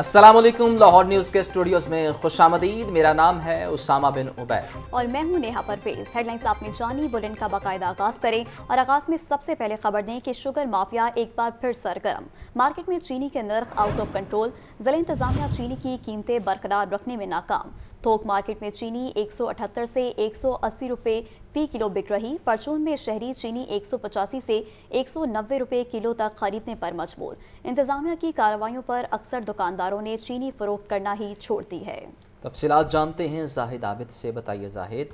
अस्सलाम वालेकुम। लाहौर न्यूज़ के स्टूडियोज़ में खुशामदीद। मेरा नाम है उसामा बिन उबैद और मैं हूं नेहा परवेज। हेडलाइंस आपने जानी, बुलेटिन का बाकायदा आगाज करें और आगाज में सबसे पहले खबर दें कि शुगर माफिया एक बार फिर सरगर्म। मार्केट में चीनी के नर्ख आउट ऑफ कंट्रोल। जिला इंतजामिया चीनी की कीमतें बरकरार रखने में नाकाम। थोक मार्केट में चीनी 178 से 180 रुपए फी किलो बिक रही। परचून में शहरी चीनी 185 से 190 रुपए किलो तक खरीदने पर मजबूर। इंतजामिया की कार्रवाइयों पर अक्सर दुकानदारों ने चीनी फरोख्त करना ही छोड़ दी है। तफसीलात जानते हैं जाहिद आबिद से। बताइए जाहिद।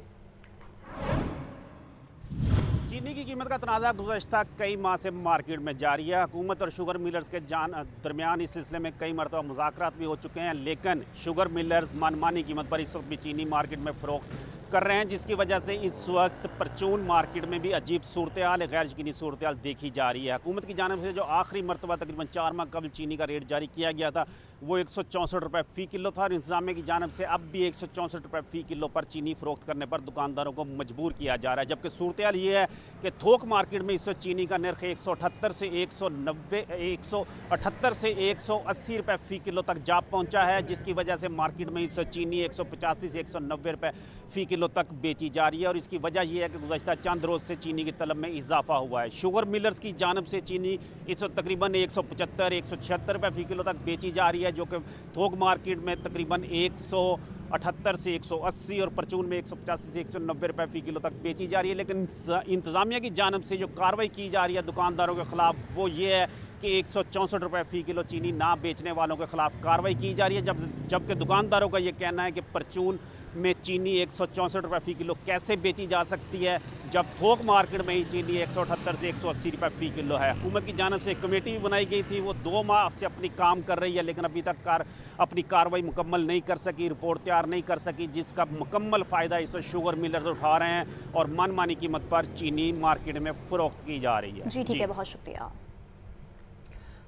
चीनी की कीमत का तनाज़ा गुज़श्ता कई माह से मार्केट में जारी है। हुकूमत और शुगर मिलर्स के दरमियान इस सिलसिले में कई मरतबा मुज़ाकरात भी हो चुके हैं, लेकिन शुगर मिलर्स मनमानी कीमत पर इस वक्त भी चीनी मार्केट में फ़रोख्त कर रहे हैं, जिसकी वजह से इस वक्त परचून मार्केट में भी अजीब सूरत हाल, गैर यकीनी सूरत हाल देखी जा रही है। हुकूमत की जानिब से जो आखिरी मरतबा तकरीबन 4 माह कबल चीनी का रेट जारी किया गया था वो 164 रुपये फ़ी किलो था और इंतजामिया की जानिब से अब भी 164 रुपये फ़ी किलो पर चीनी फ़रोख्त करने पर दुकानदारों को मजबूर किया जा रहा है। जबकि सूरत हाल ये है कि थोक मार्केट में इस वक्त चीनी का नर्ख 178 से 180 रुपये फ़ी किलो तक जा पहुँचा है, जिसकी वजह से मार्केट में इस वक्त चीनी 185 से 190 रुपये फ़ी किलो तक बेची जा रही है। और इसकी वजह यह है कि गुज़श्ता चंद रोज़ से चीनी की तलब में इजाफा हुआ है। शुगर मिलर्स की जानिब से चीनी इस वक्त तकरीबन 175-176 रुपये फ़ी किलो तक बेची जा रही है, जो कि थोक मार्केट में तकरीबन 178 से 180 और परचून में 185 से 190 रुपये फ़ी किलो तक बेची जा रही है। लेकिन इंतज़ामिया की जानिब से जो कार्रवाई की जा रही है दुकानदारों के ख़िलाफ़ वो ये है कि 164 रुपये फ़ी किलो चीनी ना बेचने वालों के ख़िलाफ़ कार्रवाई की जा रही है, जबकि दुकानदारों का ये कहना है कि परचून में चीनी 164 रुपये फ़ी किलो कैसे बेची जा सकती है जब थोक मार्केट में ही चीनी 178 से 180 रुपये फ़ी किलो है। हुकूमत की जानिब से एक कमेटी भी बनाई गई थी, वो 2 माह से अपनी काम कर रही है, लेकिन अभी तक अपनी कार्रवाई मुकम्मल नहीं कर सकी, रिपोर्ट तैयार नहीं कर सकी, जिसका मुकम्मल फ़ायदा इस शुगर मिलर्स उठा रहे हैं और मनमानी कीमत पर चीनी मार्केट में फ़रोख्त की जा रही है। जी ठीक है, बहुत शुक्रिया।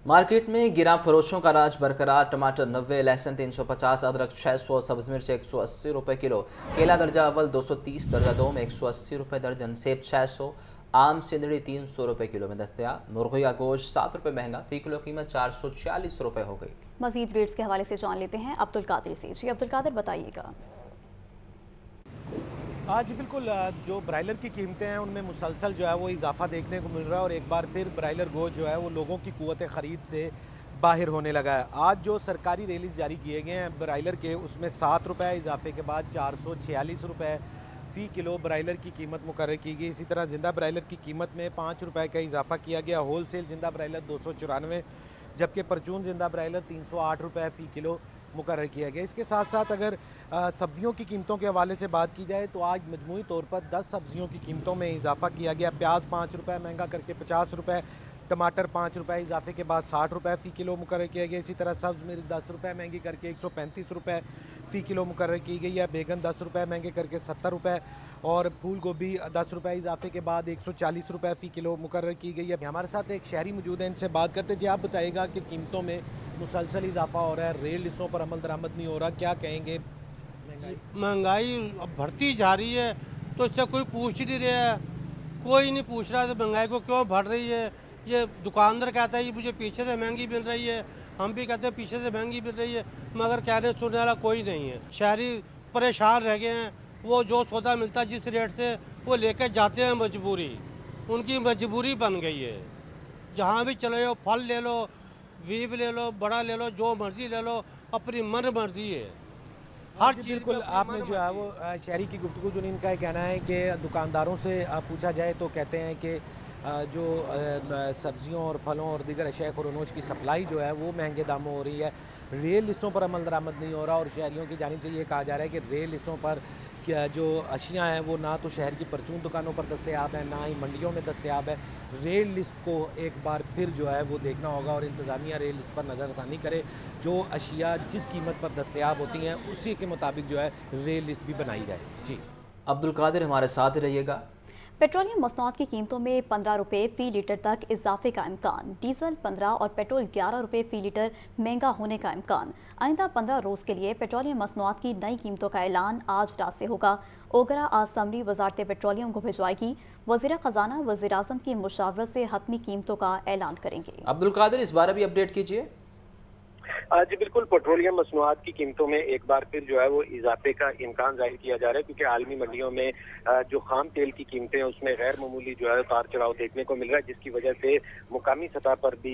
मार्केट में गिरा फरोशों का राज बरकरार। टमाटर 90, लहसुन 350, अदरक 600, सब्ज़ मिर्च 180 रुपये किलो, केला दर्जा अव्वल 230, दर्जा दो में 180 रुपये दर्जन, सेब 600, आम सिंदड़ी 300 रुपये किलो में दस्तयाब। मुर्गी का गोश्त 7 रुपये महंगा, फ़ी किलो कीमत 440 रुपये हो गई। मज़ीद रेट्स के हवाले से जान लेते हैं अब्दुल कादिर से। जी अब्दुल कादिर, बताइएगा। आज बिल्कुल जो ब्रायलर की कीमतें हैं उनमें मुसलसल जो है वो इजाफा देखने को मिल रहा है और एक बार फिर ब्रायलर गोश्त जो है वो लोगों की कुव्वत ख़रीद से बाहर होने लगा है। आज जो सरकारी रिलीज़ जारी किए गए हैं ब्रायलर के, उसमें 7 रुपये इजाफे के बाद 446 रुपये फ़ी किलो ब्रायलर की कीमत मुकर्रर की गई। इसी तरह ज़िंदा ब्रायलर की कीमत में 5 रुपये का इजाफा किया गया। होल सेल ज़िंदा ब्रायलर 294, जबकि परचून ज़िंदा ब्रायलर 308 रुपये फ़ी किलो मुकर्रर किया गया। इसके साथ साथ अगर सब्ज़ियों की कीमतों के हवाले से बात की जाए तो आज मजमूई तौर पर 10 सब्ज़ियों की कीमतों में इजाफा किया गया। प्याज 5 रुपये महंगा करके 50 रुपये, टमाटर 5 रुपये इजाफे के बाद 60 रुपये फ़ी किलो मुकर्रर किया गया। इसी तरह सब्ज़ मिर्च 10 रुपये महंगी करके 135 रुपये फ़ी किलो मुकर्रर की गई है। बैगन 10 रुपये महंगे करके 70 रुपये और फूल गोभी 10 रुपये इजाफे के बाद 140 रुपये फ़ी किलो मुकर्रर की गई है। हमारे साथ एक शहरी मौजूद है, इनसे बात करते जी। आप बताइएगा कि कीमतों में मुसलसल इजाफा हो रहा है, रेल लिस्टों पर अमल दरामद नहीं हो रहा, क्या कहेंगे? महंगाई अब बढ़ती जा रही है तो इससे कोई पूछ ही नहीं रहा है, कोई नहीं पूछ रहा है तो महंगाई को क्यों बढ़ रही है। ये दुकानदार कहता है ये मुझे पीछे से महंगी मिल रही है, हम भी कहते हैं पीछे से महंगी मिल रही है, मगर कहने सुनने वाला कोई नहीं है। शहरी परेशान रह गए हैं, वो जो सौदा मिलता है जिस रेट से वो लेकर जाते हैं, मजबूरी उनकी मजबूरी बन गई है। जहाँ भी चले हो, फल ले लो, वीव ले लो, बड़ा ले लो, जो मर्जी ले लो, अपनी मन मर्जी है हर चीज़। बिल्कुल, आपने जो है वो शहरी की गुफ्तगू जो इनका कहना है कि दुकानदारों से पूछा जाए तो कहते हैं कि जो सब्जियों और फलों और दीगर अशिया खुरनोश की सप्लाई जो है वो महंगे दामों हो रही है, रेल लिस्टों पर अमल दरामद नहीं हो रहा। और शहरियों की जानिब से ये कहा जा रहा है कि रेल लिस्टों पर क्या जो अशिया हैं वो ना तो शहर की परचून दुकानों पर दस्तयाब है, ना ही मंडियों में दस्तयाब है। रेल लिस्ट को एक बार फिर जो है वो देखना होगा और इंतज़ामिया रेल लिस्ट पर नज़रसानी करे। जो अशिया जिस कीमत पर दस्तयाब होती हैं उसी के मुताबिक जो है रेल लिस्ट भी बनाई जाए। जी अब्दुल कादिर, हमारे साथ ही रहिएगा। पेट्रोलियम मसनूआत की कीमतों में 15 रुपये फ़ी लीटर तक इजाफे का इम्कान। डीजल 15 और पेट्रोल 11 रुपये फ़ी लीटर महंगा होने का इम्कान। आइंदा 15 रोज़ के लिए पेट्रोलियम मसनूआत की नई कीमतों का ऐलान आज रात से होगा। ओगरा आज समरी वजारत पेट्रोलियम को भिजवाएगी। वज़ीर ख़जाना वज़ीर आज़म की मुशावरत से हतमी कीमतों का ऐलान करेंगे। अब्दुल कादिर, इस बारे भी अपडेट कीजिए। जी बिल्कुल, पेट्रोलियम मसनूआत की कीमतों में एक बार फिर जो है वो इजाफे का इम्कान जाहिर किया जा रहा है, क्योंकि आलमी मंडियों में जो खाम तेल की कीमतें हैं उसमें गैर मामूली जो है उतार चढ़ाव देखने को मिल रहा है, जिसकी वजह से मुकामी सतह पर भी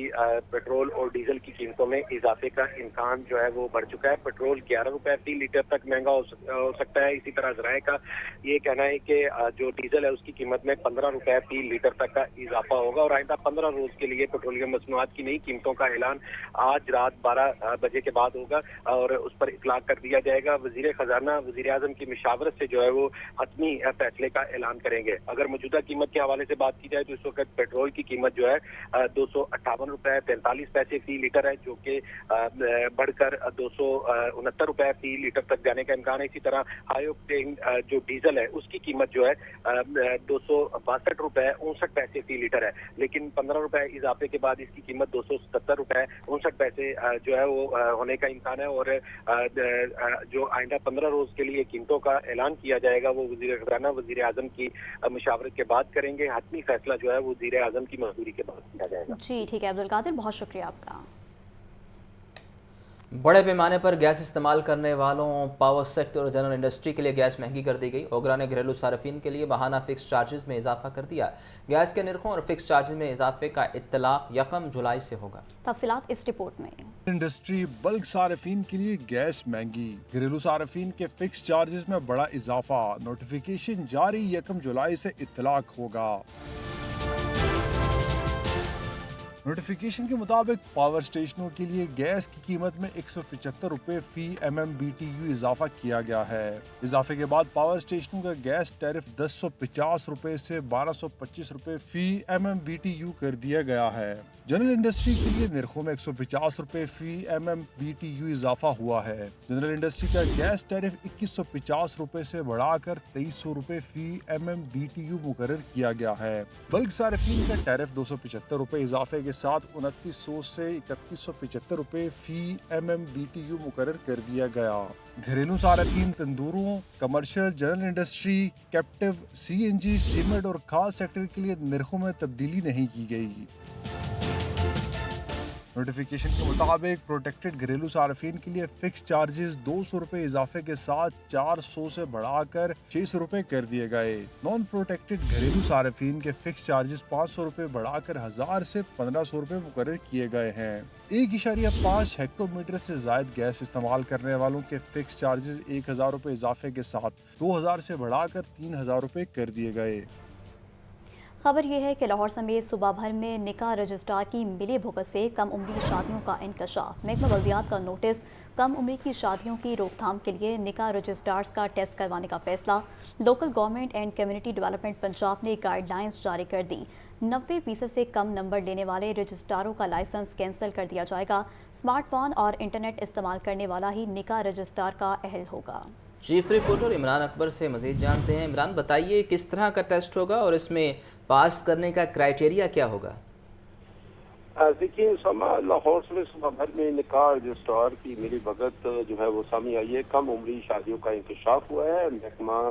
पेट्रोल और डीजल की कीमतों में इजाफे का इम्कान जो है वो बढ़ चुका है। पेट्रोल 11 रुपए फी लीटर तक महंगा हो सकता है। इसी तरह ज़राए का ये कहना है कि जो डीजल है उसकी कीमत में 15 रुपए फी लीटर तक का इजाफा होगा और आइंदा 15 रोज के लिए पेट्रोलियम मसनूआत की नई कीमतों का ऐलान आज रात 12 बजे के बाद होगा और उस पर इतलाक कर दिया जाएगा। वजीर खजाना वजीर आजम की मशावरत से जो है वो हतमी फैसले का ऐलान करेंगे। अगर मौजूदा कीमत के हवाले से बात की जाए तो इस वक्त पेट्रोल की कीमत जो है 258 रुपए 43 पैसे फी लीटर है, जो कि बढ़कर 269 रुपए फी लीटर तक जाने का इम्कान है। इसी तरह हाई ऑक्टेन जो डीजल है उसकी कीमत जो है 262 रुपए 59 पैसे फी लीटर है, लेकिन 15 रुपए इजाफे के बाद इसकी कीमत 277 रुपए 59 पैसे जो है वो होने का इम्कान है। और जो आइंदा 15 रोज के लिए कीमतों का ऐलान किया जाएगा वो वजीर खजाना वजीर आजम की मशावरत के बाद करेंगे। हतमी फैसला जो है वो वजीर आजम की मंजूरी के बाद किया जाएगा। जी ठीक है अब्दुल कादिर, बहुत शुक्रिया आपका। बड़े पैमाने पर गैस इस्तेमाल करने वालों पावर सेक्टर और जनरल इंडस्ट्री के लिए गैस महंगी कर दी गई। ओगरा ने घरेलू सार्फिन के लिए बहाना फिक्स चार्जेस में इजाफा कर दिया। गैस के निर्खों और फिक्स चार्जेस में इजाफे का इत्तलाक 1 जुलाई से होगा। तफसीलात इस रिपोर्ट में। इंडस्ट्री बल्क सार्फिन के लिए गैस महंगी, घरेलू सार्फिन के फिक्स चार्जेस में बड़ा इजाफा। नोटिफिकेशन जारी 1 जुलाई से इत्तलाक होगा। नोटिफिकेशन के मुताबिक पावर स्टेशनों के लिए गैस की कीमत में 175 रुपए फी MMBTU इजाफा किया गया है। इजाफे के बाद पावर स्टेशनों का गैस टैरिफ 1050 रुपए से 1225 रुपए फी MMBTU कर दिया गया है। जनरल इंडस्ट्री के लिए निर्खों में 150 रुपए फी MMBTU इजाफा हुआ है। जनरल इंडस्ट्री का गैस टैरिफ 2150 रुपए से बढ़ाकर 2300 रुपए फी MMBTU मुकर्रर किया गया है। बल्क सार्फिन का टैरिफ 275 रुपए इजाफे के साथ 2900 से 3175 रुपए फी MMBTU मुकर्रर कर दिया गया। घरेलू सार्फिन तंदूरों, commercial, general industry, captive, CNG, cement और खास सेक्टर के लिए निर्खों में तब्दीली नहीं की गई। नोटिफिकेशन के मुताबिक प्रोटेक्टेड घरेलू सार्फिन के लिए फिक्स चार्जेस 200 रुपए इजाफे के साथ 400 से बढ़ाकर 600 रुपए कर दिए गए। नॉन प्रोटेक्टेड घरेलू सार्फिन के फिक्स चार्जेस 500 रुपए बढ़ाकर 1000 से 1500 रुपए मुकर्रर किए गए हैं। 1.5 हेक्टोमीटर से जायद गैस इस्तेमाल करने वालों के फिक्स चार्जेस 1000 रुपए इजाफे के साथ 2000 से बढ़ाकर 3000 रुपए कर दिए गए। खबर यह है कि लाहौर समेत सूबा भर में निकाह रजिस्ट्रार की मिली भुगत से कम उम्री शादियों का इंकशाफ। महकमा बल्दियात का नोटिस, कम उम्री की शादियों की रोकथाम के लिए निकाह रजिस्ट्रार्स का टेस्ट करवाने का फैसला। Local government and community development Punjab ने गाइडलाइंस जारी कर दी। 90% से कम नंबर लेने वाले रजिस्ट्रारों का लाइसेंस कैंसिल कर दिया जाएगा। स्मार्टफोन और इंटरनेट इस्तेमाल करने वाला ही निकाह रजिस्ट्रार का अहल होगा। चीफ रिपोर्टर इमरान अकबर से मजीद जानते हैं। इमरान, बताइए किस तरह का टेस्ट होगा और इसमें पास करने का क्राइटेरिया क्या होगा? देखिए लाहौर में सुबह भर में निकाह रजिस्ट्रार की मिली भगत जो है वो सामने आई है। कम उम्री शादियों का इंकशाफ हुआ है। महकमा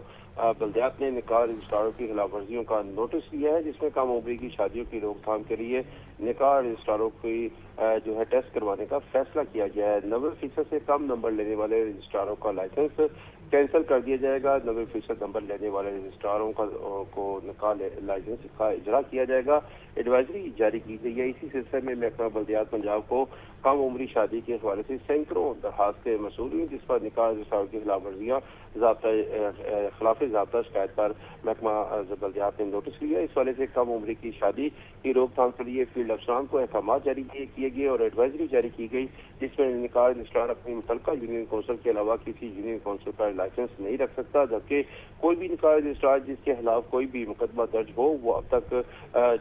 बल्दियात ने निकाह रजिस्ट्रारों की खिलाफ वर्जियों का नोटिस दिया है, जिसमें कम उम्री की शादियों की रोकथाम के लिए निकाह रजिस्ट्रारों की जो है टेस्ट करवाने का फैसला किया गया है। 90% से कम नंबर लेने वाले रजिस्ट्रारों का लाइसेंस कैंसिल कर दिया जाएगा। 90% नंबर लेने वाले रजिस्ट्रारों को निकाह लाइसेंस का इजरा किया जाएगा। एडवाइजरी जारी की गई है। इसी सिलसिले में महकमा बल्दियात पंजाब को कम उम्री शादी के हवाले से सैकड़ों दरखास्तें मसूल हुई, जिस पर निकाह रजिस्ट्रारों की खिलाफ वर्जियाँ खिलाफ ज़ाब्ता शिकायत पर महकमा बल्दियात ने नोटिस लिया। इस वाले से कम उम्री की शादी की रोकथाम के लिए फील्ड अफसरान को अहकाम जारी किए गए और एडवाइजरी जारी की गई, जिसमें निकाह रजिस्ट्रार अपनी मुतल्लिका यूनियन कौंसिल के अलावा किसी यूनियन कौंसिल का लाइसेंस नहीं रख सकता, जबकि कोई भी निकाह रजिस्ट्रार जिसके खिलाफ कोई भी मुकदमा दर्ज हो वो अब तक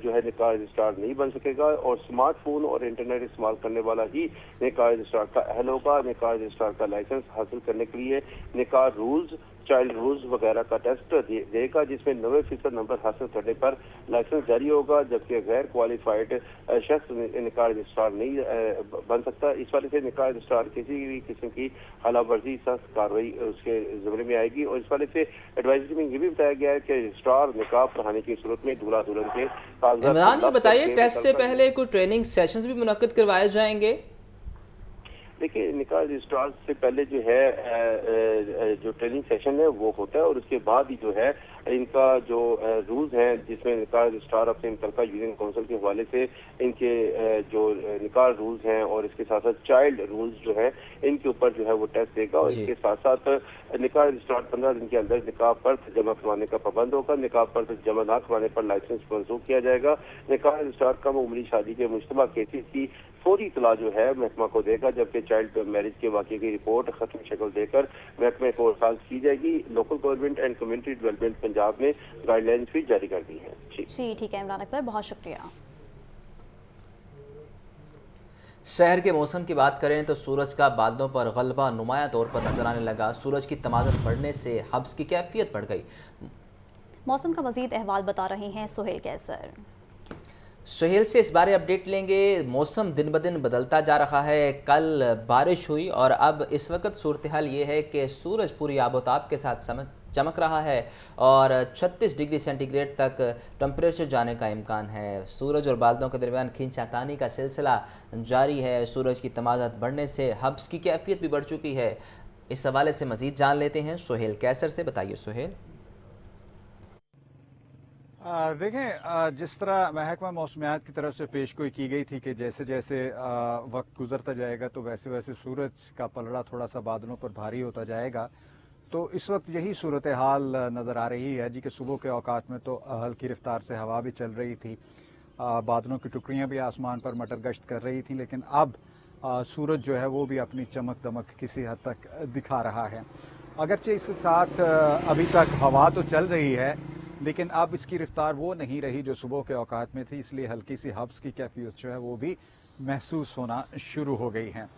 जो है निकाह रजिस्ट्रार नहीं बन सकेगा। और स्मार्टफोन और इंटरनेट इस्तेमाल करने वाला ही निकाह रजिस्ट्रार का अहल होगा। निकाह रजिस्ट्रार का लाइसेंस हासिल करने के लिए निकाह रूल्स, चाइल्ड रूल्स वगैरह का टेस्ट देगा, जिसमें 90% नंबर हासिल करने पर लाइसेंस जारी होगा, जबकि गैर क्वालिफाइड शख्स निकाह रजिस्ट्रार नहीं बन सकता। इस वाले से निकाह रजिस्ट्रार किसी भी किस्म की खिलाफ वर्जी सख्त कार्रवाई उसके ज़िम्मे में आएगी। और इस वाले से एडवाइजरी में ये भी बताया गया है कि रजिस्ट्रार निकाह पढ़ाने की सूरत में दूल्हा दुल्हन के इमरान, ये बताइए टेस्ट से पहले कोई ट्रेनिंग सेशंस भी मुनक्किद करवाए जाएंगे? देखिए, निकाह रजिस्ट्रार से पहले जो है जो ट्रेनिंग सेशन है वो होता है और उसके बाद ही जो है इनका जो रूल्स हैं, जिसमें निकाह रजिस्ट्रार अपने मुतल्लिका यूनियन काउंसिल के हवाले से इनके जो निकाह रूल्स हैं और इसके साथ साथ चाइल्ड रूल्स जो है इनके ऊपर जो है वो टेस्ट देगा और इसके साथ साथ निकाह रजिस्ट्रार 15 दिन के अंदर निकाह पर जमा करवाने का पाबंद होगा। निकाह पर जमा न करवाने पर लाइसेंस मंसूख किया जाएगा। निकाह रजिस्ट्रार कम उम्री शादी के मुश्तबा केसेस की फौरी इतला जो है महकमा को देगा, जबकि चाइल्ड मैरिज के वाक़े की रिपोर्ट खत्म शक्ल देकर महकमे को इरसाल की जाएगी। Local government and community development Punjab ने गाइडलाइंस भी जारी कर दी हैं। जी ठीक है इमरान अकबर, बहुत शुक्रिया। शहर के मौसम की बात करें तो सूरज का बादलों पर गलबा नुमाया तौर पर नजर आने लगा। सूरज की तमाज़त बढ़ने से हब्स की कैफियत बढ़ गई। मौसम का मजीद अहवाल बता रहे हैं सुहेल कैसर। सुहेल से इस बारे अपडेट लेंगे। मौसम दिन ब दिन बदलता जा रहा है। कल बारिश हुई और अब इस वक्त सूरत हाल ये है कि सूरज पूरी आबोताब के साथ चमक रहा है और 36 डिग्री सेंटीग्रेड तक टेम्परेचर जाने का इम्कान है। सूरज और बादलों के दरमियान खींचातानी का सिलसिला जारी है। सूरज की तमाज़त बढ़ने से हब्स की कैफियत भी बढ़ चुकी है। इस हवाले से मज़ीद जान लेते हैं सुहेल कैसर से। बताइए सुहेल। देखें, जिस तरह महकमा मौसमियात की तरफ से पेशगोई की गई थी कि जैसे जैसे वक्त गुजरता जाएगा तो वैसे वैसे सूरज का पलड़ा थोड़ा सा बादलों पर भारी होता जाएगा, तो इस वक्त यही सूरत हाल नज़र आ रही है जी कि सुबह के औकात में तो हल्की रफ्तार से हवा भी चल रही थी, बादलों की टुकड़ियाँ भी आसमान पर मटर गश्त कर रही थी, लेकिन अब सूरज जो है वो भी अपनी चमक दमक किसी हद तक दिखा रहा है। अगरचे इसके साथ अभी तक हवा तो चल रही है, लेकिन अब इसकी रफ्तार वो नहीं रही जो सुबह के औकात में थी, इसलिए हल्की सी हब्स की कैफियत जो है वो भी महसूस होना शुरू हो गई है।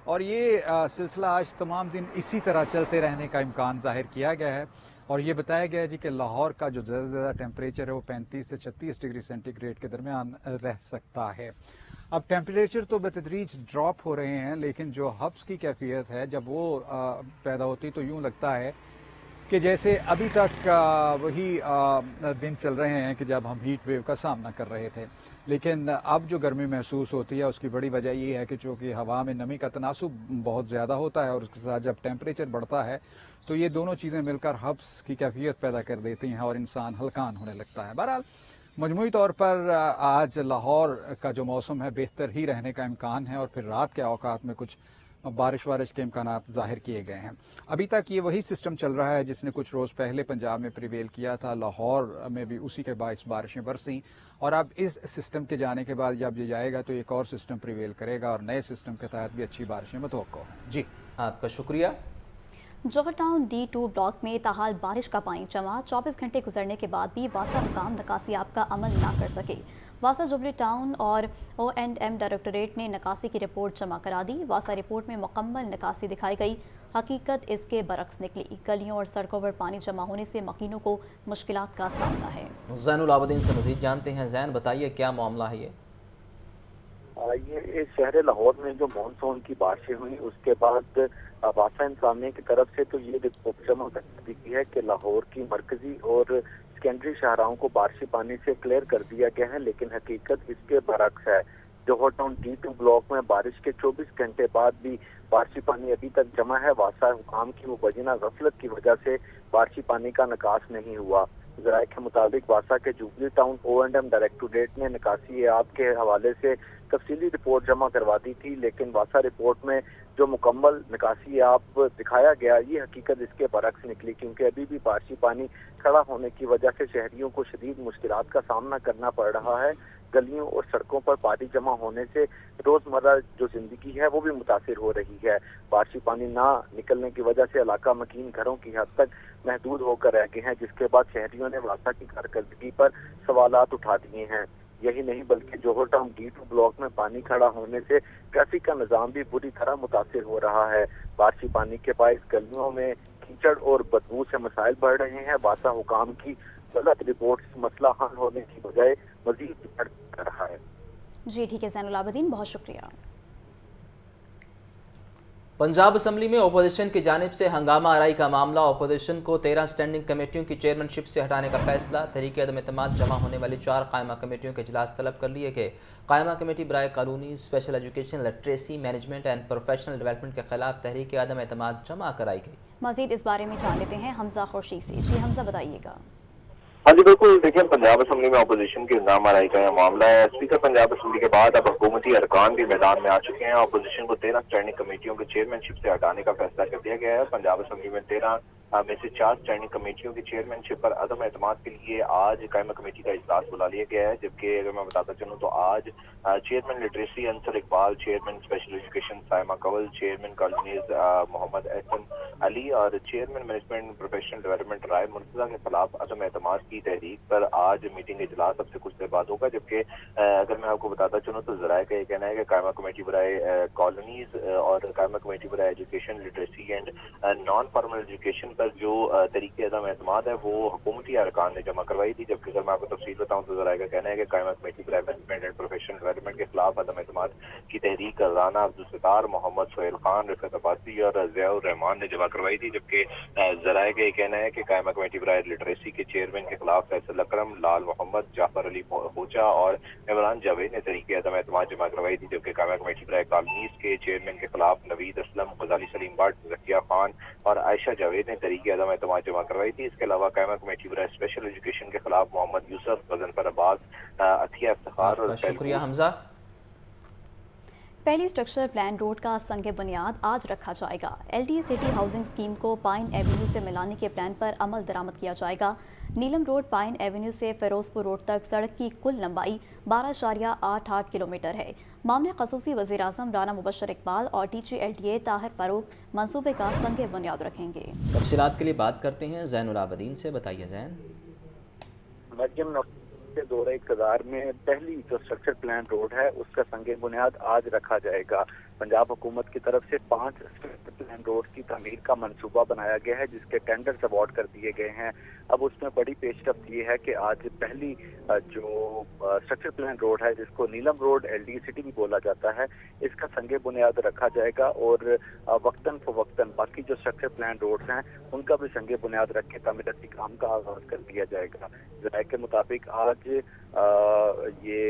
और ये सिलसिला आज तमाम दिन इसी तरह चलते रहने का इम्कान जाहिर किया गया है और ये बताया गया है जी कि लाहौर का जो ज़्यादा टेम्परेचर है वो 35 से 36 डिग्री सेंटीग्रेड के दरमियान रह सकता है। अब टेम्परेचर तो बतदरीज ड्रॉप हो रहे हैं, लेकिन जो हब्स की कैफियत है जब वो पैदा होती तो यूँ लगता है कि जैसे अभी तक वही दिन चल रहे हैं कि जब हम हीट वेव का सामना कर रहे थे, लेकिन अब जो गर्मी महसूस होती है उसकी बड़ी वजह ये है कि चूँकि हवा में नमी का तनासुब बहुत ज़्यादा होता है और उसके साथ जब टेम्परेचर बढ़ता है तो ये दोनों चीज़ें मिलकर हब्स की कैफियत पैदा कर देती हैं और इंसान हल्कान होने लगता है। बहरहाल मजमूई तौर पर आज लाहौर का जो मौसम है बेहतर ही रहने का इम्कान है और फिर रात के औकात में कुछ बारिश के इम्कान जाहिर किए गए हैं। अभी तक ये वही सिस्टम चल रहा है जिसने कुछ रोज़ पहले पंजाब में प्रिवेल किया था। लाहौर में भी उसी के बायस बारिशें बरसीं और अब इस सिस्टम के जाने के बाद जब ये जाएगा तो एक और सिस्टम प्रिवेल करेगा और नए सिस्टम के तहत भी अच्छी बारिशें मुतवक्को हैं। जी आपका शुक्रिया। जौहर टाउन D2 ब्लॉक में ताहाल बारिश का पानी जमा, 24 घंटे गुजरने के बाद भी वासा हुकाम निकासियाब का अमल ना कर सके। वासा जुबली टाउन और O&M डायरेक्टोरेट ने निकासी की रिपोर्ट जमा करा दी। वासा रिपोर्ट में मुकम्मल निकासी दिखाई गई, हकीकत इसके बरक्स निकली। गलियों और सड़कों पर पानी जमा होने से मकीनों को मुश्किलात का सामना है। ज़ैनुल आबदीन से मज़ीद जानते हैं। ज़ैन बताइए क्या मामला है ये शहर लाहौर में जो मानसून की बारिशें हुई उसके बाद वासा इंतजामिया की तरफ से तो ये रिपोर्ट जमा कर दी गई है कि लाहौर की मरकजी और सेकेंडरी शाहराहों को बारिशी पानी से क्लियर कर दिया गया है, लेकिन हकीकत इसके बरक्स है। जौहर टाउन D2 ब्लॉक में बारिश के 24 घंटे बाद भी बारिशी पानी अभी तक जमा है। वासा हुकाम की मुबैना गफलत की वजह से बारिशी पानी का निकास नहीं हुआ। ज़राए के मुताबिक वासा के जुबली टाउन O&M डायरेक्टोरेट ने निकासी के हवाले से तफसीली रिपोर्ट जमा करवा दी थी, लेकिन वासा रिपोर्ट में जो मुकम्मल निकासी दिखाया गया ये हकीकत इसके बरक्स निकली, क्योंकि अभी भी बारिशी पानी खड़ा होने की वजह से शहरियों को शदीद मुश्किलात का सामना करना पड़ रहा है। गलियों और सड़कों पर पानी जमा होने से रोजमर्रा जो जिंदगी है वो भी मुतासिर हो रही है। बारिशी पानी ना निकलने की वजह से इलाका मकीन घरों की हद तक महदूद होकर रह गए हैं, जिसके बाद शहरियों ने वासा की कारकर्दगी पर सवालात उठा दिए हैं। यही नहीं बल्कि जौहर टाउन D2 ब्लॉक में पानी खड़ा होने से ट्रैफिक का निज़ाम भी बुरी तरह मुतासिर हो रहा है। बारिशी पानी के बायस गलियों में कीचड़ और बदबू से मसाइल बढ़ रहे हैं। वासा हुकाम की गलत रिपोर्ट से मसला हल होने की बजाय मजीद बढ़ रहा है। जी ठीक है ज़ैनुल आबदीन, बहुत शुक्रिया। पंजाब असम्बली में अपोजिशन की जानिब से हंगामा आराई का मामला, अपोजिशन को 13 स्टैंडिंग कमेटियों की चेयरमैनशिप से हटाने का फैसला, तहरीक अदम एतमाद जमा होने वाली 4 कायमा कमेटियों के इजलास तलब कर लिए गए। कायमा कमेटी बराए कानूनी, special education, literacy, management and professional development के खिलाफ तहरीक अदम एतमाद जमा कराई गई। मजीद इस बारे में जान लेते हैं हमजा खुर्शीद से। जी हमजा, बताइएगा। हाँ जी बिल्कुल, देखिए पंजाब असम्बली में अपोजिशन की हंगामा आराई का यह मामला है। स्पीकर पंजाब असम्बली के बाद अब हुकूमती अरकान भी मैदान में आ चुके हैं। अपोजिशन को 13 स्टैंडिंग कमेटियों की चेयरमैनशिप से हटाने का फैसला कर दिया गया है। पंजाब असम्बली में 13 में से 4 स्टैंडिंग कमेटियों की चेयरमैनशिप पर अदम एतमाद के लिए आज कायमा कमेटी का इजलास बुला लिया गया है। जबकि अगर मैं बताता चलूँ तो आज chairman literacy Ansar Iqbal, chairman special education Saima Kanwal, chairman colonies Mohammad Ahsan Ali और chairman management professional development Rai Murtaza के खिलाफ अदम एतमाद की तहरीक पर आज मीटिंग इजलास अब से कुछ देर बाद होगा। जबकि अगर मैं आपको बताता चलूँ तो जराए का ये कहना है कि कायमा कमेटी बराए कॉलोनीज और कायमा कमेटी बराए education, literacy and non formal education पर जो तरीके अदम एतमाद है वो हुकूमती अरकान ने जमा करवाई थी। जबकि अगर मैं आपको तफसील बताऊँ तो जराए का कहना है कि कायमा कमेटी बराए मैनेजमेंट एंड प्रोफेशनल डेवलपमेंट के खिलाफ अदम एतमाद की तहरीक राना अब्दुल सत्तार, मोहम्मद सोहेल खान, रिफत अब्बासी और जियाउर रहमान ने जमा करवाई थी। जबकि जराए का ये कहना है कि कायमा कमेटी बराए लिटरेसी के चेयरमैन के खिलाफ फैसल अकरम, लाल मोहम्मद, जाफर अली होचा और इमरान जावेद ने तरीके अदम एतमाद जमा करवाई थी। जबकि कायमा कमेटी बराए कॉलोनीज के चेयरमैन के खिलाफ नवीद असलम, गजाली सलीम भट्ट, जकिया खान और आयशा जावेद ने तरीके अदम एतमाद जमा करवाई थी। इसके अलावा कायमा कमेटी बराए स्पेशल एजुकेशन के खिलाफ मोहम्मद यूसुफ, गजनफर अब्बास, अथिया इफ्तिखार और शुक्रिया हमजा। पहली स्ट्रक्चर प्लान रोड का संग बुनियाद आज रखा जाएगा। LDA सिटी हाउसिंग स्कीम को पाइन एवेन्यू से मिलाने के प्लान पर अमल दरामद किया जाएगा। नीलम रोड पाइन एवेन्यू से फिरोजपुर रोड तक सड़क की कुल लंबाई 12.88 किलोमीटर है। मामले खसूसी वज़ीर आज़म राना मुबशर इकबाल और DG LDA ताहिर फारूक मंसूबे का संग बुनियाद रखेंगे। तफसीलात के लिए बात करते हैं ज़ैनुल आबदीन से। बताइए ज़ैन। मरियम के दौरे इक़्तिदार में पहली जो स्ट्रक्चर प्लान रोड है उसका संग बुनियाद आज रखा जाएगा। पंजाब हुकूमत की तरफ से 5 स्ट्रक्चर प्लान रोड की तमीर का मंसूबा बनाया गया है जिसके टेंडर्स अवार्ड कर दिए गए हैं। अब उसमें बड़ी पेशरफ्त ये है कि आज पहली जो स्ट्रक्चर प्लान रोड है जिसको नीलम रोड LDA सिटी भी बोला जाता है इसका संग बुनियाद रखा जाएगा और वक्तन फवक्तन बाकी जो स्ट्रक्चर प्लान रोड्स हैं उनका भी संग बुनियाद रख के तमीराती काम का आगाज कर दिया जाएगा। ज़राए के मुताबिक आज ये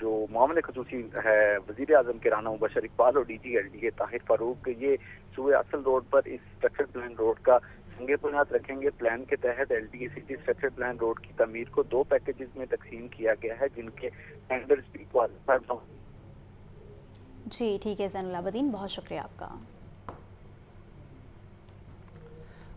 जो मामले खसूसी है वज़ीर आज़म के राना मुबशर इकबाल और DG LDA ताहिर फारूक ये सूए असल रोड पर इस स्ट्रक्चर प्लान रोड का संग बुनियाद रखेंगे। प्लान के तहत LDA city structure plan road की तमीर को 2 पैकेजेस में तकसीम किया गया है जिनके टेंडर्स भी क्वालिफाइड हों। जी ठीक है ज़ैनुल आबदीन, बहुत शुक्रिया आपका।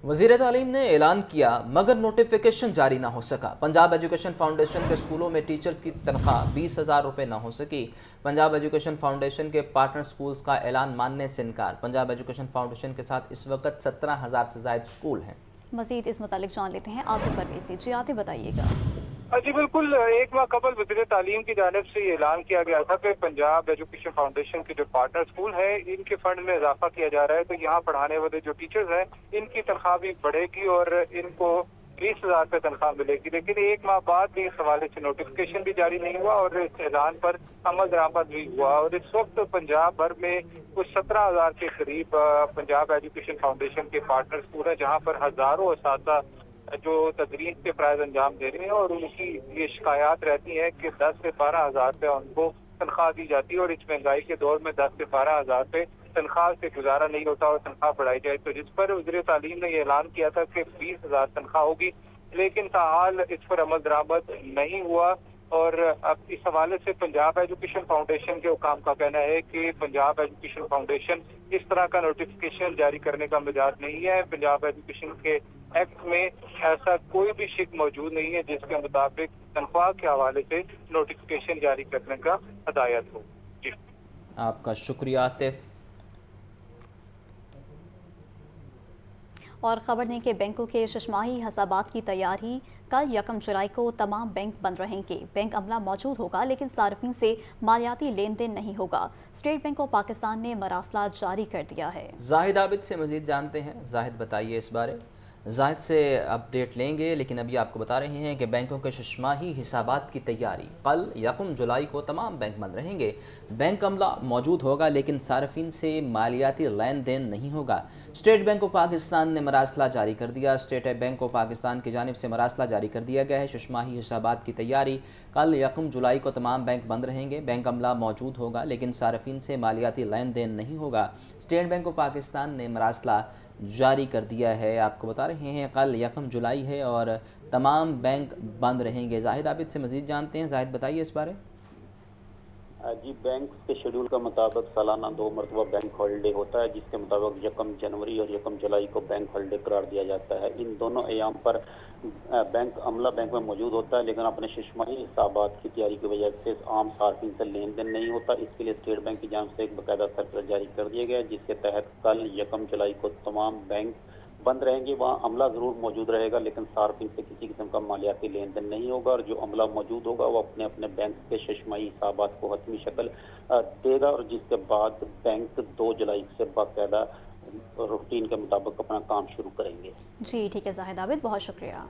वज़ीर तालीम ने ऐलान किया मगर नोटिफिकेशन जारी ना हो सका। पंजाब एजुकेशन फाउंडेशन के स्कूलों में टीचर्स की तनख्वाह 20,000 रुपये ना हो सकी। पंजाब एजुकेशन फाउंडेशन के पार्टनर स्कूल्स का ऐलान मानने से इनकार। पंजाब एजुकेशन फाउंडेशन के साथ इस वक्त 17,000 से ज़ायद स्कूल हैं। मज़ीद इस मुतालिक जान लेते हैं आतिफ परवेज़ से। जी आतिफ, बताइएगा। जी बिल्कुल, एक माह कबल वज़ीर तालीम की जानिब से ये ऐलान किया गया था कि पंजाब एजुकेशन फाउंडेशन के जो पार्टनर स्कूल है इनके फंड में इजाफा किया जा रहा है, तो यहाँ पढ़ाने वाले जो टीचर्स हैं इनकी तनख्वाह भी बढ़ेगी और इनको 20,000 रुपये तनख्वाह मिलेगी। लेकिन एक माह बाद भी इस हवाले से नोटिफिकेशन भी जारी नहीं हुआ और इस ऐलान पर अमल दरामद भी हुआ और इस वक्त पंजाब भर में कुछ 17,000 के करीब पंजाब एजुकेशन फाउंडेशन के पार्टनर स्कूल है जहाँ पर हजारों असातिज़ा जो तदरीस के प्राइज अंजाम दे रहे हैं और उनकी ये शिकायत रहती है कि 10 से 12,000 रुपये उनको तनख्वाह दी जाती है और इस महंगाई के दौर में 10 से 12,000 रुपये तनख्वाह से गुजारा नहीं होता और तनख्वाह बढ़ाई जाए। तो जिस पर वज़ीर तालीम ने ये ऐलान किया था कि 20,000 तनख्वाह होगी, लेकिन ताहाल इस पर अमल दरामद नहीं हुआ और अब इस हवाले से पंजाब एजुकेशन फाउंडेशन के हुकाम का कहना है कि पंजाब एजुकेशन फाउंडेशन इस तरह का नोटिफिकेशन जारी करने का मिजाज नहीं है। पंजाब एजुकेशन के एक्ट में ऐसा कोई भी शिक मौजूद नहीं है जिसके मुताबिक तनख्वाह के हवाले से नोटिफिकेशन जारी करने का हदायत हो। जी आपका शुक्रिया आतिफ। और खबर दें कि बैंकों के शशमाही हिसाबात की तैयारी। कल 1 जुलाई को तमाम बैंक बंद रहेंगे। बैंक अमला मौजूद होगा लेकिन सार्फिन से मालियाती लेन देन नहीं होगा। स्टेट बैंक ऑफ पाकिस्तान ने मरासला जारी कर दिया है। जाहिद आबिद से मजीद जानते हैं। जाहिद, बताइए इस बारे। زاہد سے اپڈیٹ لیں گے، لیکن ابھی آپ کو بتا رہے ہیں کہ بینکوں کے ششماہی حسابات کی تیاری۔ کل 1 جولائی کو تمام بینک بند رہیں گے۔ بینک عملہ موجود ہوگا لیکن صارفین سے مالیاتی لین دین نہیں ہوگا۔ اسٹیٹ بینک آف پاکستان نے مراسلہ جاری کر دیا۔ اسٹیٹ بینک آف پاکستان کی جانب سے مراسلہ جاری کر دیا گیا ہے۔ ششماہی حسابات کی تیاری۔ کل 1 جولائی کو تمام بینک بند رہیں گے۔ بینک عملہ موجود ہوگا لیکن صارفین سے مالیاتی لین دین نہیں ہوگا۔ اسٹیٹ بینک آف پاکستان نے مراسلہ جاری کر دیا ہے۔ آپ کو بتا رہے ہیں کل 1 جولائی ہے اور تمام بینک بند رہیں گے۔ زاہد عابد سے مزید جانتے ہیں۔ زاہد بتائیے اس بارے۔ جی، بینک کے شیڈول کا مطابق سالانہ 2 مرتبہ بینک ہالیڈے ہوتا ہے، جس کے مطابق 1 جنوری اور 1 جولائی کو بینک ہالیڈے قرار دیا جاتا ہے۔ ان دونوں ایام پر بینک عملہ بینک میں موجود ہوتا ہے لیکن اپنے ششماہی حسابات کی تیاری کی وجہ سے عام صارفین سے لین دین نہیں ہوتا۔ اس کے لیے اسٹیٹ بینک کی جانب سے ایک باقاعدہ سرکولر جاری کر دیا گیا ہے، جس کے تحت کل 1 جولائی کو تمام بینک بند رہیں گے۔ وہاں عملہ ضرور موجود رہے گا لیکن صارفین سے کسی قسم کا مالیاتی لین دین نہیں ہوگا، اور جو عملہ موجود ہوگا وہ اپنے اپنے بینک کے ششماہی حسابات کو حتمی شکل دے گا، اور جس کے بعد بینک 2 جولائی سے باقاعدہ روٹین کے مطابق اپنا کام شروع کریں گے۔ جی ٹھیک ہے زاہد عابد، بہت شکریہ۔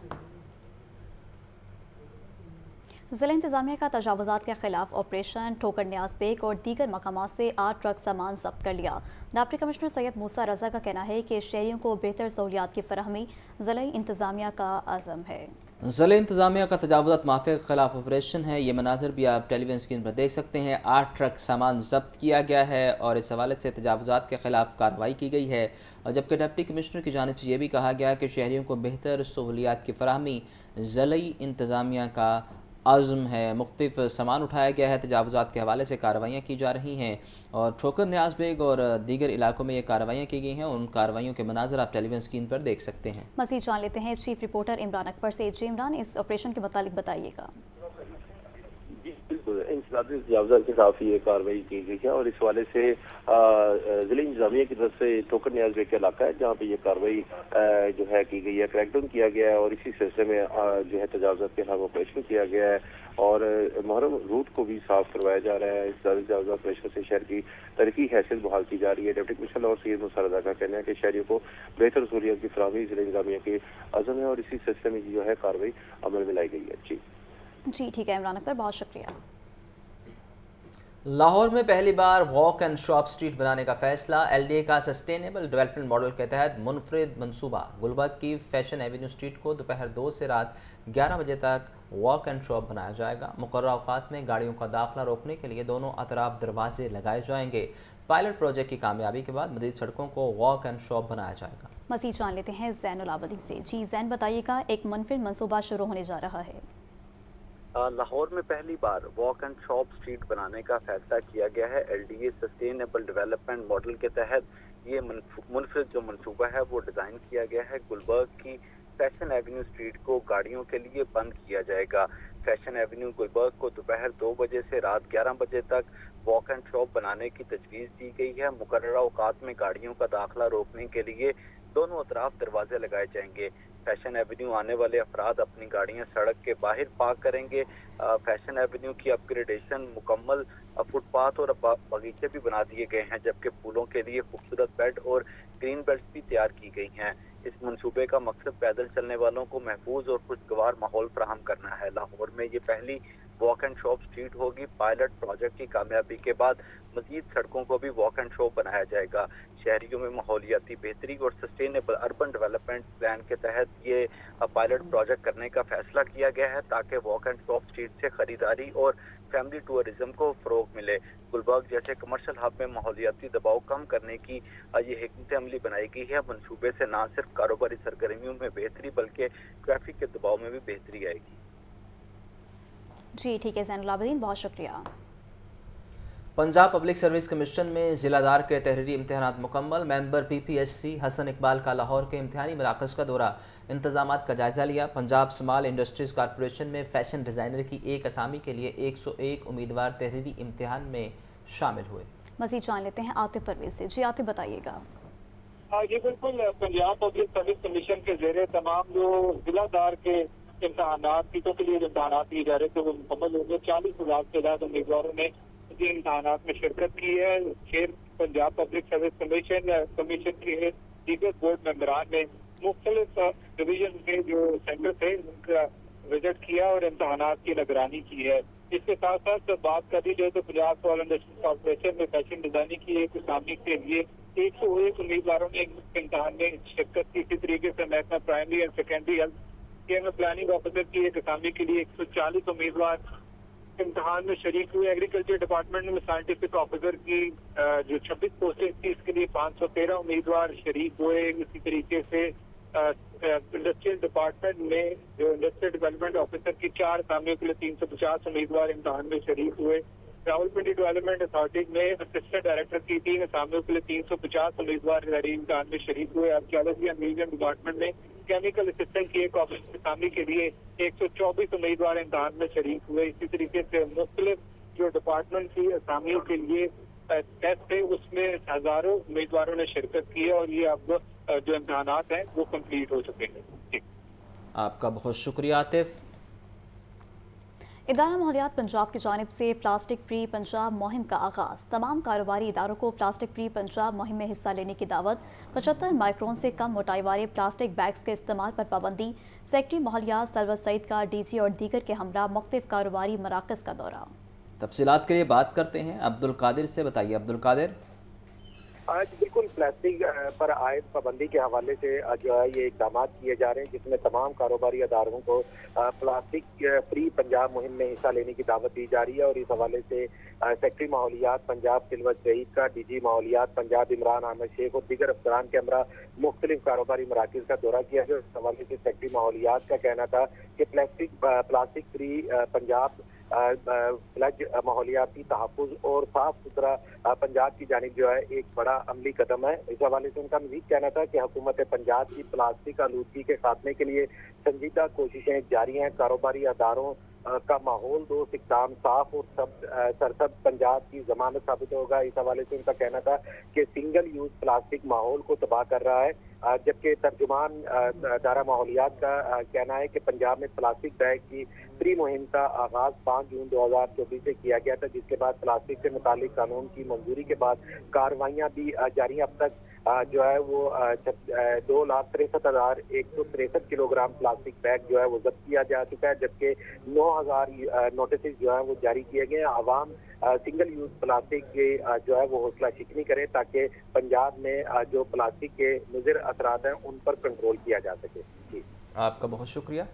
ضلع انتظامیہ کا تجاوزات کے خلاف آپریشن ٹھوکر نیاز بیگ اور دیگر مقامات سے 8 ٹرک سامان ضبط کر لیا۔ ڈپٹی کمشنر سید موسیٰ رضا کا کہنا ہے کہ شہریوں کو بہتر سہولیات کی فراہمی ضلع انتظامیہ کا عزم ہے۔ ضلع انتظامیہ کا تجاوزات مافیا کے خلاف آپریشن ہے۔ یہ مناظر بھی آپ ٹیلی ویژن اسکرین پر دیکھ سکتے ہیں۔ 8 ٹرک سامان ضبط کیا گیا ہے اور اس حوالے سے تجاوزات کے خلاف کارروائی کی گئی ہے، اور جبکہ ڈپٹی کمشنر کی جانب سے یہ بھی کہا گیا کہ شہریوں کو بہتر سہولیات کی فراہمی ضلع انتظامیہ کا عزم ہے۔ مختلف سامان اٹھایا گیا ہے۔ تجاوزات کے حوالے سے کارروائیاں کی جا رہی ہیں اور ٹھوکر نیاز بیگ اور دیگر علاقوں میں یہ کارروائیاں کی گئی ہیں، اور ان کارروائیوں کے مناظر آپ ٹیلی ویژن اسکرین پر دیکھ سکتے ہیں۔ مزید جان لیتے ہیں چیف رپورٹر عمران اکبر سے۔ جی عمران، اس آپریشن کے متعلق بتائیے گا۔ جی بالکل، انسدادی تجاوزات کے خلاف یہ کارروائی کی گئی ہے، اور اس حوالے سے ضلع انتظامیہ کی طرف سے ٹھوکر نیاز بیگ کا علاقہ ہے جہاں پہ یہ کارروائی جو ہے کی گئی ہے، کریک ڈاؤن کیا گیا ہے، اور اسی سلسلے میں جو ہے تجاوزات کے خلاف آپریشن کیا گیا ہے، اور محرم روٹ کو بھی صاف کروایا جا رہا ہے۔ اس تجاوزات آپریشن سے شہر کی تاریخی حیثیت بحال کی جا رہی ہے۔ ڈپٹی کمشنر اور سید موسیٰ رضا کا کہنا ہے کہ شہریوں کو بہتر سہولیات کی فراہمی ضلع انتظامیہ کے عزم ہے، اور اسی سلسلے میں جو ہے کارروائی عمل میں لائی گئی ہے۔ جی ٹھیک ہے عمران اکبر، بہت شکریہ۔ لاہور میں پہلی بار واک اینڈ شاپ سٹریٹ بنانے کا فیصلہ۔ ایل ڈی اے کا سسٹینیبل ڈیولپمنٹ ماڈل کے تحت منفرد منصوبہ گلبرگ کی فیشن ایونیو سٹریٹ کو دوپہر 2 سے رات 11 بجے تک واک اینڈ شاپ بنایا جائے گا۔ مقررہ اوقات میں گاڑیوں کا داخلہ روکنے کے لیے دونوں اطراف دروازے لگائے جائیں گے۔ پائلٹ پروجیکٹ کی کامیابی کے بعد مزید سڑکوں کو واک اینڈ شاپ بنایا جائے گا۔ مزید جان لیتے ہیں زین العابدین سے۔ جی زین، بتائیے گا، ایک منفرد منصوبہ شروع ہونے جا رہا ہے۔ لاہور میں پہلی بار واک اینڈ شاپ سٹریٹ بنانے کا فیصلہ کیا گیا ہے۔ L D a sustainable development model کے تحت یہ منفرد جو منصوبہ ہے وہ ڈیزائن کیا گیا ہے۔ گلبرگ کی فیشن ایونیو سٹریٹ کو گاڑیوں کے لیے بند کیا جائے گا۔ فیشن ایونیو گلبرگ کو دوپہر 2 بجے سے رات 11 بجے تک واک اینڈ شاپ بنانے کی تجویز دی گئی ہے۔ مقررہ اوقات میں گاڑیوں کا داخلہ روکنے کے لیے دونوں اطراف دروازے لگائے جائیں گے۔ فیشن ایونیو آنے والے افراد اپنی گاڑیاں سڑک کے باہر پارک کریں گے۔ فیشن ایونیو کی اپ گریڈیشن مکمل، فٹ پاتھ اور باغیچے بھی بنا دیے گئے ہیں، جبکہ پھولوں کے لیے خوبصورت بیڈ اور گرین بیلٹس بھی تیار کی گئی ہیں۔ اس منصوبے کا مقصد پیدل چلنے والوں کو محفوظ اور خوشگوار ماحول فراہم کرنا ہے۔ لاہور میں یہ پہلی واک اینڈ شاپ سٹریٹ ہوگی۔ پائلٹ پروجیکٹ کی کامیابی کے بعد مزید سڑکوں کو بھی واک اینڈ شاپ بنایا جائے گا۔ شہریوں میں ماحولیاتی بہتری اور سسٹینیبل اربن ڈیولپمنٹ پلان کے تحت یہ پائلٹ پروجیکٹ کرنے کا فیصلہ کیا گیا ہے تاکہ واک اینڈ شاپ سٹریٹ سے خریداری اور فیملی ٹورزم کو فروغ ملے۔ گلبرگ جیسے کمرشل ہب میں ماحولیاتی دباؤ کم کرنے کی یہ حکمت عملی بنائی گئی ہے۔ منصوبے سے نہ صرف کاروباری سرگرمیوں میں بہتری بلکہ ٹریفک کے دباؤ میں بھی بہتری آئے گی۔ جی ٹھیک ہے زین العابدین، بہت شکریہ۔ پنجاب پبلک سروس کمیشن میں ضلع دار کے تحریری امتحانات مکمل۔ ممبر پی پی ایس سی حسن اقبال کا لاہور کے امتحانی مراکز کا دورہ، انتظامات کا جائزہ لیا۔ پنجاب اسمال انڈسٹریز کارپوریشن میں فیشن ڈیزائنر کی ایک اسامی کے لیے 101 امیدوار تحریری امتحان میں شامل ہوئے۔ مزید جان لیتے ہیں عاطف پرویز سے۔ جی عاطف، بتائیے گا۔ جی بالکل، پنجاب پبلک سروس کمیشن کے زیر تمام جو ضلع دار کے امتحانات سیٹوں کے لیے امتحانات دیے جا رہے تھے وہ مکمل ہو گئے۔ 40,000 سے زیادہ امیدواروں نے امتحانات میں شرکت کی ہے۔ Chair Punjab public service commission کے دیگر بورڈ ممبران نے मुख्तलिफ डिवीजन के जो सेंटर थे उनका विजिट किया और इम्तहानात की निगरानी की है। इसके साथ साथ बात कर ली जाए तो पंजाब सॉइल इंडस्ट्री कॉर्पोरेशन में फैशन डिजाइनिंग की एक असामी के लिए 101 उम्मीदवारों ने इम्तहान में शिरकत की। इसी तरीके से महकमा प्राइमरी एंड सेकेंडरी हेल्थ के में प्लानिंग ऑफिसर की एक असामी के लिए 140 उम्मीदवार इम्तहान में शरीक हुए। एग्रीकल्चर डिपार्टमेंट में साइंटिफिक ऑफिसर की जो 26 पोस्टें थी इसके लिए 513 उम्मीदवार शरीक हुए। इसी तरीके से इंडस्ट्रियल डिपार्टमेंट में जो इंडस्ट्रियल डेवलपमेंट ऑफिसर की 4 असामियों के लिए 350 उम्मीदवार इम्तहान में शरीक हुए। रावलपिंडी डेवलपमेंट अथॉरिटी में असिस्टेंट डायरेक्टर की 3 असामियों के लिए 350 उम्मीदवार इम्तहान में शरीक हुए। आर्कियोलॉजी एंड म्यूजियम डिपार्टमेंट में केमिकल असिस्टेंट की एक असामी के लिए 124 उम्मीदवार इम्तहान में शरीक हुए। इसी तरीके से मुख्तलिफ जो डिपार्टमेंट की असामियों के लिए टेस्ट थे उसमें हजारों उम्मीदवारों ने शिरकत की है और ये अब जो इम्तहानात हैं वो कंप्लीट हो चुके हैं। ठीक, आपका बहुत शुक्रिया आतिफ। इदारा माहौलियात पंजाब की जानिब से प्लास्टिक फ्री पंजाब मुहिम का आगाज़। तमाम कारोबारी इदारों को प्लास्टिक फ्री पंजाब मुहिम में हिस्सा लेने की दावत। 75 माइक्रोन से कम मोटाई वाले प्लास्टिक बैग्स के इस्तेमाल पर पाबंदी। सेक्रेटरी माहौलियात सरवर सईद का डीजी और दीगर के हमरा मुख्तलिफ कारोबारी मराकज़ का दौरा। तफसीलात के लिए बात करते हैं अब्दुल कादिर से। बताइए अब्दुल कादिर। आज बिल्कुल प्लास्टिक पर आयद पाबंदी के हवाले से जो है ये इकदाम किए जा रहे हैं जिसमें तमाम कारोबारी अदारों को प्लास्टिक फ्री पंजाब मुहिम में हिस्सा लेने की दावत दी जा रही है। और इस हवाले से सेक्रेटरी माहौलियात पंजाब सिल्वर सईद का डीजी माहौलियात पंजाब इमरान अहमद शेख और दीगर अफसरान के हमरा मुख्तलिफ कारोबारी मराकज़ का दौरा किया गया। इस हवाले से सेक्रेटरी माहौलियात का कहना था कि प्लास्टिक फ्री पंजाब फ्लज माहौलियाती तहफ़्फ़ुज़ और साफ सुथरा पंजाब की जानिब जो है एक बड़ा अमली कदम है। इस हवाले से उनका मज़ीद कहना था कि हुकूमत पंजाब की प्लास्टिक आलूदगी के खात्मे के लिए संजीदा कोशिशें जारी हैं। कारोबारी अदारों का माहौल दोस्त इक़दाम साफ और सरसब्ज़ पंजाब की ज़मानत साबित होगा। इस हवाले से उनका कहना था कि सिंगल यूज़ प्लास्टिक माहौल को तबाह कर रहा है। जबकि तर्जुमान दारा माहौलियात का कहना है कि पंजाब में प्लास्टिक बैग की फ्री मुहिम का आगाज़ 5 जून 2024 से किया गया था, जिसके बाद प्लास्टिक से मुतालिक कानून की मंजूरी के बाद कार्रवाइयाँ भी जारी। अब तक जो है वो 2,63,163 किलोग्राम प्लास्टिक बैग जो है वो जब्त किया जा चुका है, जबकि 9,000 नोटिस जो है वो जारी किए गए हैं। आवाम सिंगल यूज प्लास्टिक के जो है वो हौसला शिकनी करें ताकि पंजाब में जो प्लास्टिक के मुज़िर असरात हैं उन पर कंट्रोल किया जा सके। जी, आपका बहुत शुक्रिया।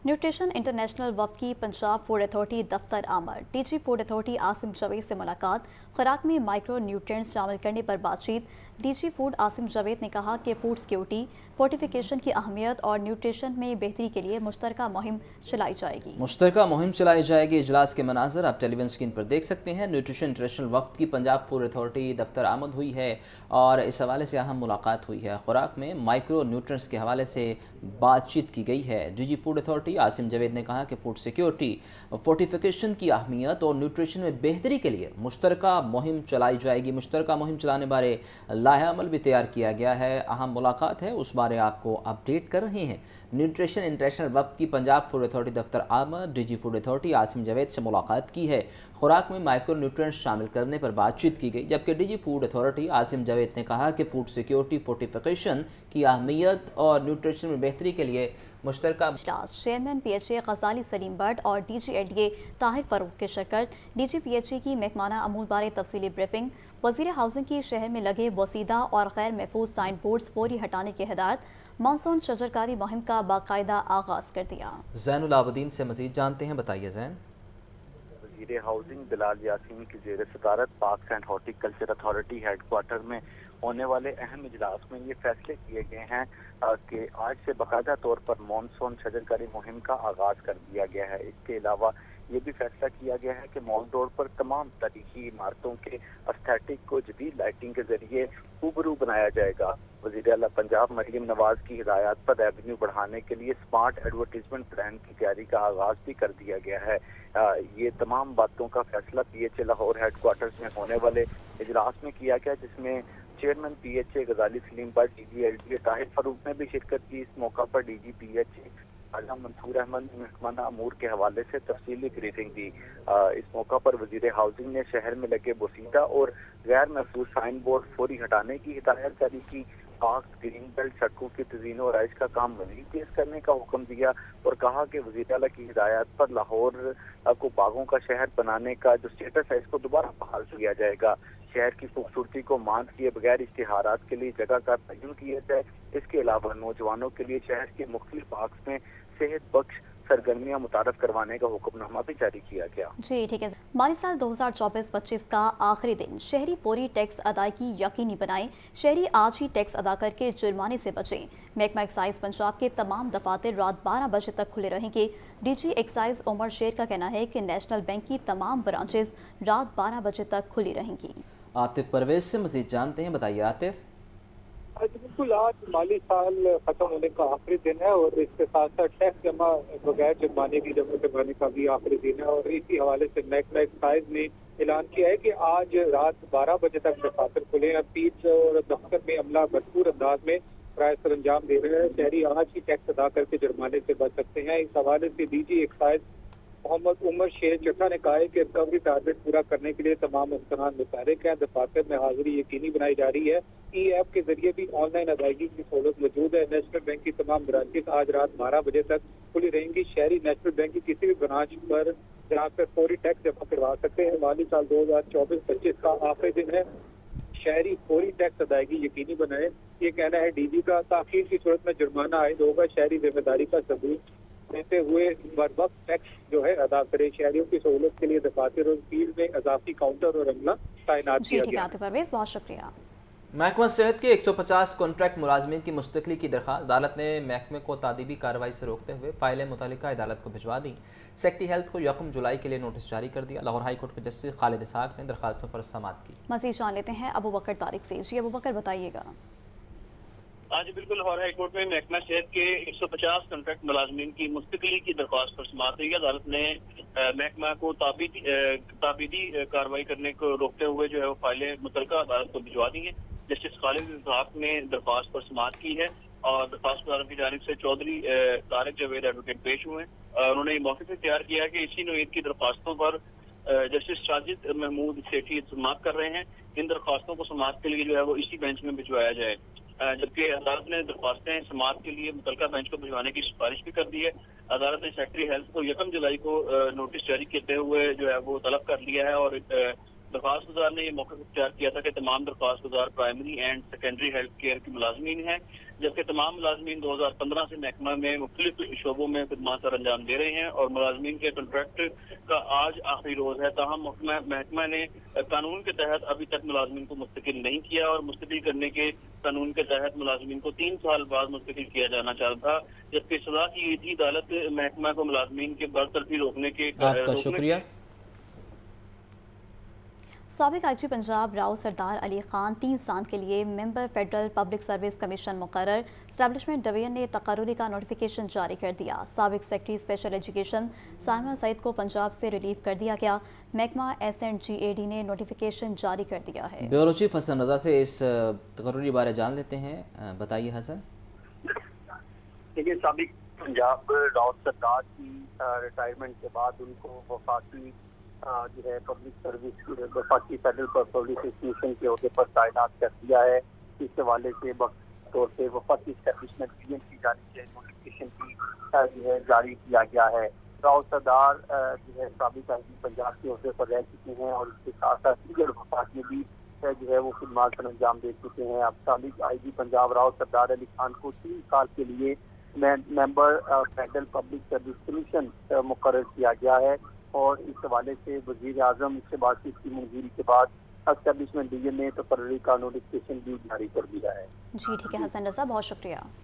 न्यूट्रिशन इंटरनेशनल वफ़द की पंजाब फूड अथॉरिटी दफ्तर आमद। DG food authority Asim Javed से मुलाकात। खुराक में माइक्रो न्यूट्रिएंट्स शामिल करने पर बातचीत। डीजी फूड आसिम जावेद ने कहा कि फूड सिक्योरिटी, फोर्टिफिकेशन की अहमियत और न्यूट्रिशन में बेहतरी के लिए मुश्तरका मुहिम चलाई जाएगी। मुश्तरका मुहिम चलाई जाएगी। इजलास के मनाज़र आप टेलीविजन स्क्रीन पर देख सकते हैं। न्यूट्रिशन इंटरनेशनल वफ़द की पंजाब फूड अथॉरिटी दफ्तर आमद हुई है और इस हवाले से अहम मुलाकात हुई है। खुराक में माइक्रो न्यूट्रिएंट्स के हवाले से बातचीत की गई है। DG food authority Asim Javed ने कहा कि फूड सिक्योरिटी, फोर्टिफिकेशन की अहमियत और न्यूट्रिशन में बेहतरी के लिए मुश्तरका मुहिम चलाई जाएगी। मुश्तरका मुहिम चलाने बारे लाहे अमल भी तैयार किया गया है। अहम मुलाकात है, उस बारे आपको अपडेट कर रहे हैं। न्यूट्रिशन इंटरनेशनल वफ़द की पंजाब फूड अथॉरिटी दफ्तर आमद DG food authority Asim Javed से मुलाकात की है। खुराक में माइक्रो न्यूट्रिएंट्स शामिल करने पर बातचीत की गई, जबकि DG food authority Asim Javed ने कहा कि फूड सिक्योरिटी, फोर्टिफिकेशन की अहमियत और न्यूट्रिशन में बेहतरी के लिए मुश्तरका चेयरमैन PHA गजाली सलीम बट और DG ताहिर फरूक की शिरकत। DG PHA की महकमाना अमूल बारे तफसीली ब्रीफिंग। वज़ीर हाउसिंग की शहर में लगे वसीदा और गैर महफूज साइन बोर्ड्स फौरी हटाने की हिदायत। मानसून शजरकारी मुहिम का बाकायदा आगाज़ कर दिया। ज़ैनुल आबदीन से मज़ीद जानते हैं। बताइए ज़ैन। वज़ीर हाउसिंग बिलाल यासीन की ज़ेर सदारत parks and horticulture authority headquarter में होने वाले अहम इजलास में ये फैसले किए गए हैं कि आज से बाकायदा तौर पर मानसून शजरकारी मुहिम का आगाज़ कर दिया गया है। इसके अलावा ये भी फैसला किया गया है कि मॉल रोड पर तमाम तारीखी इमारतों के एस्थेटिक को जदीद लाइटिंग के जरिए रूबरू बनाया जाएगा। वज़ीर आला पंजाब मरीम नवाज की हिदायत पर रेवेन्यू बढ़ाने के लिए स्मार्ट एडवर्टीजमेंट प्लान की तैयारी का आगाज़ भी कर दिया गया है। ये तमाम बातों का फैसला PHA लाहौर हेडक्वार्टर्स में होने वाले इजलास में किया गया, जिसमें चेयरमैन PHA गजाली Salim but DG LDA Tahir Farooq ने भी शिरकत की। इस मौका पर DG PHA राजा मंसूर अहमद ने महकमाना अमूर के हवाले से तफसीली ब्रीफिंग दी। इस मौका पर वजीर हाउसिंग ने शहर में लगे बोसीदा और गैर महफूज साइन बोर्ड फौरी हटाने की हिदायत जारी की। पार्क, ग्रीन बेल्ट, सड़कों की तज़ीन और आइश का काम मज़ीद तेज करने का हुक्म दिया और कहा कि वज़ीर आला की हिदायत पर लाहौर को बागों का शहर बनाने का जो स्टेटस है इसको दोबारा बहाल किया जाएगा। शहर की खूबसूरती को मांद किए बगैर इश्तिहारात के लिए जगह का तयन किया जाए। इसके अलावा नौजवानों के लिए शहर के मुख्तलिफ पार्क में सेहत बख्श सरगर्मियां मुतारफ करवाने का हुक्मनामा भी जारी किया गया। जी ठीक है। माली साल 2024-25 का आखिरी दिन, शहरी फौरी टैक्स अदायगी यकीनी बनाएं। शहरी आज ही टैक्स अदा करके जुर्माने से बचें। महकमा एक्साइज पंजाब के तमाम दफातर रात 12 बजे तक खुले रहेंगे। डीजी एक्साइज उमर शेर का कहना है कि नेशनल बैंक की तमाम ब्रांचेस रात 12 बजे तक खुली रहेंगी। आतिफ परवेज से मजीद जानते हैं, बताइए आतिफ। बिल्कुल, आज माली साल खत्म होने का आखिरी दिन है और इसके साथ साथ टैक्स जमा बगैर जुर्माने की जमा करवाने का भी आखिरी दिन है और इसी हवाले से महकमा एक्साइज ने ऐलान किया है कि आज रात 12 बजे तक दफातर खुले हैं। पीठ और दफ्तर में अमला भरपूर अंदाज में फराइज सर अंजाम दे रहे हैं। शहरी आज ही टैक्स अदा करके जुर्माने से बच सकते हैं। इस हवाले से डीजी एक्साइज मोहम्मद उमर शेर चट्टा ने कहा है कि रिकवरी टारगेट पूरा करने के लिए तमाम अफसरान मुतहरिक हैं। दफातर में हाजिरी यकीनी बनाई जा रही है। ई ऐप के जरिए भी ऑनलाइन अदायगी की सहूलत मौजूद है। नेशनल बैंक की तमाम ब्रांचेस आज रात 12 बजे तक खुली रहेंगी। शहरी नेशनल बैंक की किसी भी ब्रांच पर जाकर फौरी टैक्स जमा करवा सकते हैं। माली साल 2024-25 का आखिरी दिन है। शहरी फौरी टैक्स अदायगी यकीनी बनाए, ये कहना है डीजी का। ताखीर की सूरत में जुर्माना आयद होगा। शहरी जिम्मेदारी का सबूत देते हुए बर वक्त टैक्स जो है अदा करें। शहरियों की सहूलत के लिए दफातर और फील्ड में इजाफी काउंटर और अमला तैनात किया गया। बहुत शुक्रिया। महकमा सेहत के 150 कॉन्ट्रैक्ट मुलाजमीन की मुस्तकली की दरख्वास्त अदालत ने महकमे को तादीबी कार्रवाई से रोकते हुए फाइलें मुतल्लिका अदालत को भिजवा दी। सेक्रेटरी हेल्थ को 1 जुलाई के लिए नोटिस जारी कर दिया। लाहौर हाई कोर्ट के जस्टिस खालिद इसहाक ने दरखास्तों पर समाअत की। मज़ीद जान लेते हैं अबू बकर तारिक से। जी अबू बकर, बताइएगा। आज बिल्कुल लाहौर हाई कोर्ट में महकमा सेहत के 150 कॉन्ट्रैक्ट मुलाजमीन की मुस्तकली की दरख्वास्त पर समाअत हुई। अदालत ने महकमा को ताबीदी कार्रवाई करने को रोकते हुए जो है वो फाइलें मुतल्लिका अदालत को भिजवा दी हैं। जस्टिस खालिद इसहाक ने दरख्वास्त पर समाअत की है और दरख्वास्त अदालत की जानिब से चौधरी तारिक जवेद एडवोकेट पेश हुए। उन्होंने मौके से तैयार किया कि इसी नोयत की दरख्वास्तों पर जस्टिस साजिद महमूद सेठी समाअत कर रहे हैं। इन दरख्वास्तों को समाअत के लिए जो है वो इसी बेंच में भिजवाया जाए। जबकि अदालत ने दरख्वास्तें समाअत के लिए मुतल्लिका बेंच को भिजवाने की सिफारिश भी कर दी है। अदालत ने सेक्रेटरी हेल्थ को 1 जुलाई को नोटिस जारी करते हुए जो है वो तलब कर लिया है और दरख्वास्त गुजार ने ये मौका इख्तियार किया था कि तमाम दरख्वास्त गुजार primary and secondary health care की मुलाजमीन हैं, जबकि तमाम मुलाजमीन 2015 से महकमा में मुख्तलिफ शोबों में खिदमत सर अंजाम दे रहे हैं और मुलाजमीन के कॉन्ट्रैक्ट का आज आखिरी रोज है। ताहम महकमा ने कानून के तहत अभी तक मुलाजमीन को मुस्तकिल नहीं किया और मुस्तकिल करने के कानून के तहत मुलाजमीन को 3 साल बाद मुस्तकिल किया जाना चाहता था, जबकि सजा की गई थी। अदालत महकमा को मुलाजमीन के बरतरफी रोकने के शुक्रिया। साबिक आईजी पंजाब राव सरदार अली खान 3 साल के लिए member federal public service commission मुकर्रर। एस्टैब्लिशमेंट डिवीजन ने तकर्रुरी का नोटिफिकेशन जारी कर दिया। साबिक secretary special education Saima Saeed को पंजाब से रिलीव कर दिया गया। महकमा SNGAD ने नोटिफिकेशन जारी कर दिया है। ब्यूरो चीफ हसन रजा से इस तकर्रुरी बारे जान लेते हैं, बताइए हसन। देखिए, साबिक पंजाब राव सरदार की रिटायरमेंट के बाद उनको वफाकी जो है पब्लिक सर्विस वफाकी फेडरल पब्लिक इंस्टीट्यूशन के अहदे पर तैनात कर दिया है। इस हवाले से वक्त तौर पर वफाकी एस्टैब्लिशमेंट डिवीजन की जानिब से नोटिफिकेशन की जो है जारी किया गया है। राव सरदार जो है साबिक आईजी पंजाब के अहदे पर रह चुके हैं और इसके साथ साथ दीगर वफाक में भी जो है वो खिदमत सर अंजाम दे चुके हैं। अब साबिक आईजी पंजाब राव सरदार अली खान को 3 साल के लिए member federal public service commission मुकर्रर किया गया है और इस हवाले से वज़ीर आज़म से बातचीत की मंजूरी के बाद एस्टैब्लिशमेंट डिवीजन ने तकर्रुरी का नोटिफिकेशन भी जारी कर दिया है। जी ठीक है हसन रजा, बहुत शुक्रिया।